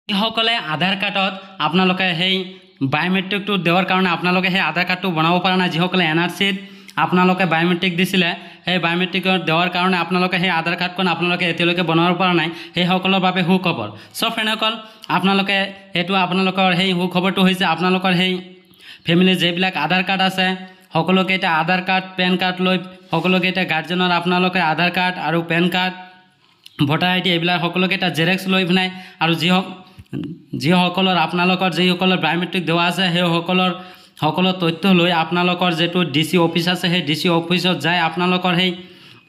যিসকলে আধাৰ কাৰ্ডত আপোনালোকে সেই বায়োমেট্ৰিকটো দেওয়াৰ কাৰণে আপোনালোকে সেই আধাৰ কাৰ্ডটো বনাব পৰা নাই, যিসকলে এনআৰচিত আপোনালোকে বায়োমেট্ৰিক দিছিলে সেই বায়োমেট্ৰিকৰ দেওয়াৰ কাৰণে আপোনালোকে সেই আধাৰ কাৰ্ডখন আপোনালোকে এতিয়ালৈকে বনাব পৰা নাই, সেইসকলৰ বাবে সুখবৰ। সব ফ্ৰেণ্ডসকল আপোনালোকে এইটো আপোনালোকৰ সেই সুখবৰটো হৈছে আপোনালোকৰ সেই ফেমিলিৰ যিবিলাক আধাৰ কাৰ্ড আছে সকলোকেইটা আধাৰ কাৰ্ড পেন কাৰ্ড লৈ সকলোকেইটা গাৰ্জেনৰ আপোনালোকে আধাৰ কাৰ্ড আৰু পেন কাৰ্ড ভোটাৰ আইডি এইবিলাক সকলোকেইটা জেৰেক্স লৈ পিনাই আৰু যিসকলৰ আপোনালোকৰ যিসকলৰ বায়োমেট্ৰিক দেওয়া আছে সেই সকলো তথ্য লৈ আপোনালোকৰ যেটো ডিসি অফিস আছে সেই ডিসি অফিসত যায় আপোনালোকৰ সেই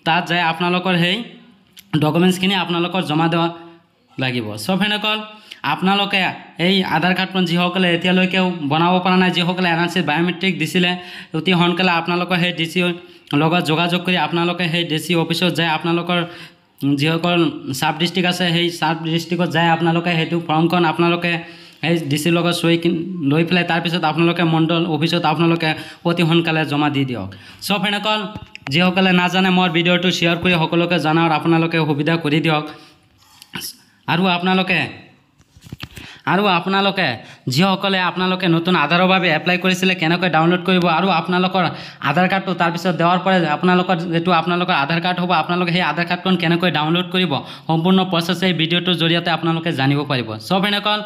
তাত যায় আপোনালোকৰ সেই ডকুমেন্টছখিনি আপোনালোকৰ জমা দেওয়া লাগিব। সব ফ্ৰেণ্ডসকল আপোনালোকে এই আধাৰ কাৰ্ডখন যিসকলে এতিয়ালৈকে বনাব পৰা নাই, যিসকলে এনআৰচি বায়োমেট্ৰিক দিছিলে অতি সোনকালে আপোনালোকৰ সেই ডিসি লগত যোগাযোগ কৰি আপোনালোকে সেই ডিসি অফিসত যায় আপোনালোকৰ যিসকল সাব ডিস্ট্ৰিক্ট আছে সেই সাব ডিস্ট্ৰিক্টত যায় আপোনালোকে সেইটো ফৰ্মখন আপোনালোকে এই ডিসিৰ লগত সই লৈ পেলাই তাৰপিছত আপোনালোকে মণ্ডল অফিসত আপোনালোকে অতি সোনকালে জমা দি দিয়ক। সব ফ্ৰেণ্ডসকল যিসকলে নাজানে মোৰ ভিডিঅ'টো শ্বেয়াৰ কৰি সকলোকে জনাৰ আপোনালোকে সুবিধা কৰি দিয়ক। আৰু আপোনালোকে যিসকলে আপোনালোকে নতুন আধাৰৰ বাবে এপ্লাই কৰিছিলে কেনেকৈ ডাউনলোড কৰিব আৰু আপোনালোকৰ আধাৰ কাৰ্ডটো তাৰপিছত দেওয়াৰ পৰে আপোনালোকৰ যেটো আপোনালোকৰ আধাৰ কাৰ্ড হ'ব আপোনালোকে সেই আধাৰ কাৰ্ডখন কেনেকৈ ডাউনলোড কৰিব সম্পূৰ্ণ প্ৰচেছ এই ভিডিঅ'টোৰ জৰিয়তে আপোনালোকে জানিব পাৰিব। সব ফ্ৰেণ্ডসকল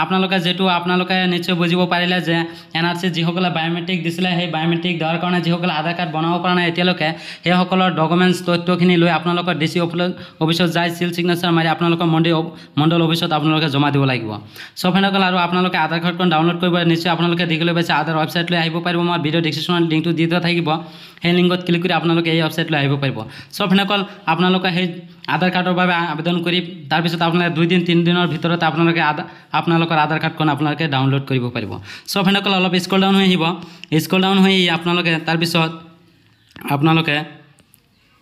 আপোনালোকে যেটো আপোনালোকে নিশ্চয় বুজিব পাৰিলে যে এনআৰচি যিসকলে বায়োমেট্ৰিক দিছিলে সেই বায়োমেট্ৰিক দেওয়াৰ কাৰণে যিসকলে আধাৰ কাৰ্ড বনাব পৰা নাই এতিয়ালৈকে সেই সকলৰ ডকুমেন্টছ তথ্যখিনি লৈ আপোনালোকৰ ডিসি অফিসত যায় সিল সিগনেচাৰ মাৰি আপোনালোকৰ মণ্ডল অফিসত আপোনালোকে জমা দিব লাগিব। সব ফ্ৰেণ্ডসকল আৰু আপোনালোকে আধাৰ কাৰ্ডখন ডাউনলোড কৰিব নিশ্চয় আপোনালোকে দেখিবলৈ পাইছে আধাৰ ৱেবছাইটলৈ আহিব পাৰিব। মই ভিডিঅ' ডেসক্ৰিপশ্যনত লিংকটো দি দিয়া থাকিব, সেই লিংকত ক্লিক কৰি আপোনালোকে এই ৱেবছাইটলৈ আহিব পাৰিব। সব ফ্ৰেণ্ডসকল আপোনালোকে সেই আধাৰ কাৰ্ডৰ বাবে আবেদন কৰি তাৰপিছত আপোনালোকে 2 দিন 3 দিনৰ ভিতৰত আপোনালোকৰ আধাৰ কাৰ্ডখন আপোনালোকে ডাউনলোড কৰিব পাৰিব। সব ফ্ৰেণ্ডসকল অলপ স্ক্ৰল ডাউন হৈ আহিব, স্ক্ৰল ডাউন হৈ আপোনালোকে তাৰপিছত আপোনালোকে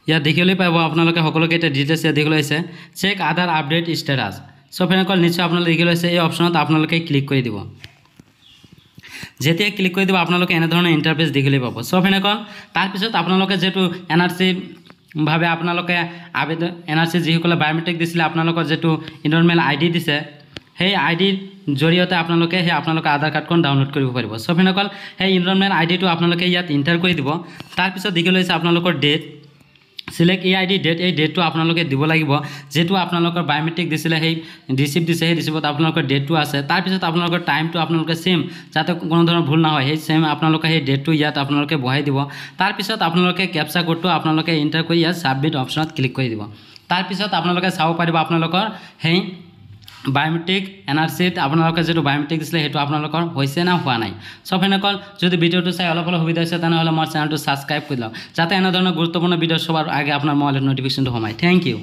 ইয়াত দেখিবলৈ পাব আপোনালোকে সকলোকেইটা ডিটেইলছ ইয়াত দেখিবলৈ আছে চেক আধাৰ আপডেট ষ্টেটাছ। সব ফ্ৰেণ্ডসকল নিশ্চয় আপোনালোকে দেখিবলৈ আছে এই অপশ্যনত আপোনালোকে ক্লিক কৰি দিব। যেতিয়া ক্লিক কৰি দিব আপোনালোকে এনে ধৰণৰ ইন্টাৰফেস দেখিবলৈ পাব। সব ফ্ৰেণ্ডসকল তাৰপিছত আপোনালোকে যেটো এনআৰচি ভাবে আপোনালোকে আবেদন এনআৰচি যিসকলে বায়োমেট্ৰিক দিছিলে আপোনালোকৰ যেটো ইনৰমেল আইডি দিছে সেই আইডিৰ জৰিয়তে আপোনালোকে সেই আপোনালোকৰ আধাৰ কাৰ্ডখন ডাউনলোড কৰিব পাৰিব। সব ফ্ৰেণ্ডসকল সেই ইনৰমেল আইডিটো আপোনালোকে ইয়াত এন্টাৰ কৰি দিব। তাৰপিছত দেখিবলৈ আছে আপোনালোকৰ ডেট সিলেক্ট EID ডেট, এই ডেটটো আপোনালোকে দিব লাগিব যেটো আপোনালোকৰ বায়োমেট্ৰিক দিছিলে সেই ৰিসিপ্ট দিছে সেই ৰিসিপ্টত আপোনালোকৰ ডেটটো আছে। তাৰপিছত আপোনালোকৰ টাইমটো আপোনালোকে সেম যাতে কোনো ধৰণৰ ভুল নহয় সেই সেম আপোনালোকে সেই ডেটটো ইয়াত আপোনালোকে বহাই দিব। তাৰপিছত আপোনালোকে ক্যাপচা কোডটো আপোনালোকে এন্টাৰ কৰি ইয়াত সাবমিট অপশ্যনত ক্লিক কৰি দিব। তাৰপিছত আপোনালোকে চাব পাৰিব আপোনালোকৰ সেই বায়োমেট্ৰিক এনআৰচিত আপোনালোকে যেটো বায়োমেট্ৰিক দিছিলে সেইটো আপোনালোকৰ হৈছে না হোৱা নাই। সব ফ্ৰেণ্ডসকল যদি ভিডিঅ'টো চাই অলপ সুবিধা হৈছে তেনেহ'লে মোৰ চেনেলটো সাবস্ক্ৰাইব কৰি লওক যাতে এনে ধৰণৰ গুৰুত্বপূৰ্ণ ভিডিঅ' সবাৰ আগে আপোনাৰ মোবাইলত নোটিফিকেশনটো সোমায়। Thank U.